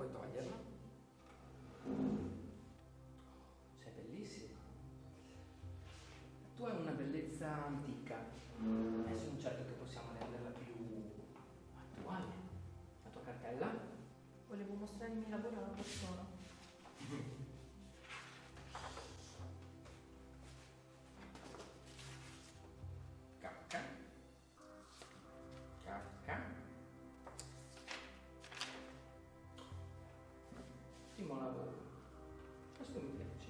puoi toglierla. Sei bellissima. Tu hai una bellezza antica. Adesso non certo che possiamo renderla più attuale. La tua cartella? Volevo mostrare i miei lavori a una persona. Cacca. Cacca. Primo lavoro. Questo mi piace.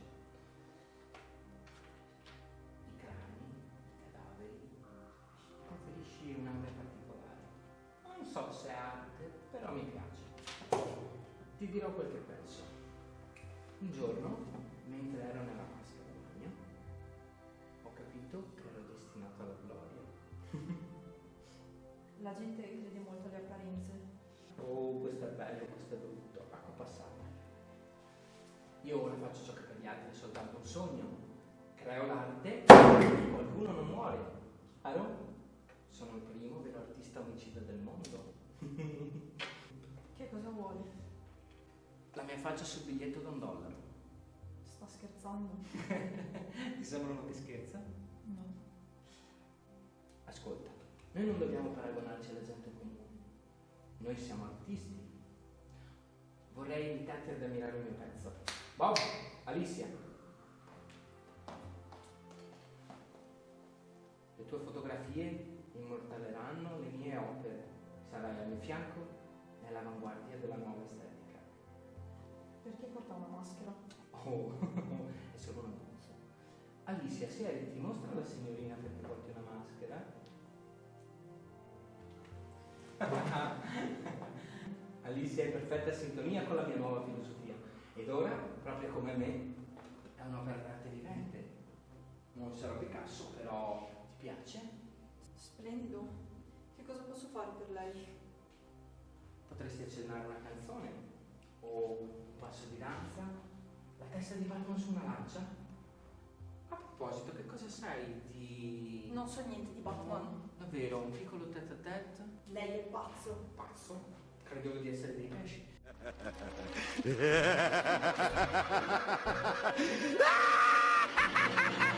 I crani, i cadaveri. Preferisci un'arte particolare? Non so se è arte, però mi piace. Ti dirò quel che penso. Un giorno, mentre ero nella vasca da bagno, ho capito che ero destinato alla gloria. La gente crede molto alle apparenze. Oh, questo è bello, questo è brutto, acqua passata. Io ora faccio ciò che per gli altri è soltanto un sogno. Creo l'arte e qualcuno non muore. Chiaro? Sono il primo vero artista omicida del mondo. Che cosa vuoi? La mia faccia sul biglietto da $1. Sta scherzando? Ti sembra uno che scherza? No. Ascolta, noi non dobbiamo paragonarci alla gente comune. Noi siamo artisti. Vorrei invitarti ad ammirare il mio pezzo. Bob, Alicia. Le tue fotografie immortaleranno le mie opere. Sarai al mio fianco e all'avanguardia della nuova estetica. Perché porta una maschera? Oh, è solo una cosa. Alicia, siediti, mostra alla signorina perché porti una maschera. Alicia è in perfetta sintonia con la mia nuova filosofia. Ed ora, proprio come me, è un'opera d'arte vivente. Non sarò Picasso, però ti piace? Splendido. Che cosa posso fare per lei? Potresti accennare una canzone o un passo di danza, la testa di Batman su una lancia. A proposito, che cosa sai di... Non so niente di Batman. Davvero, un piccolo tête-à-tête? Lei è pazzo. Pazzo? Credevo di essere dei pesci. Ah!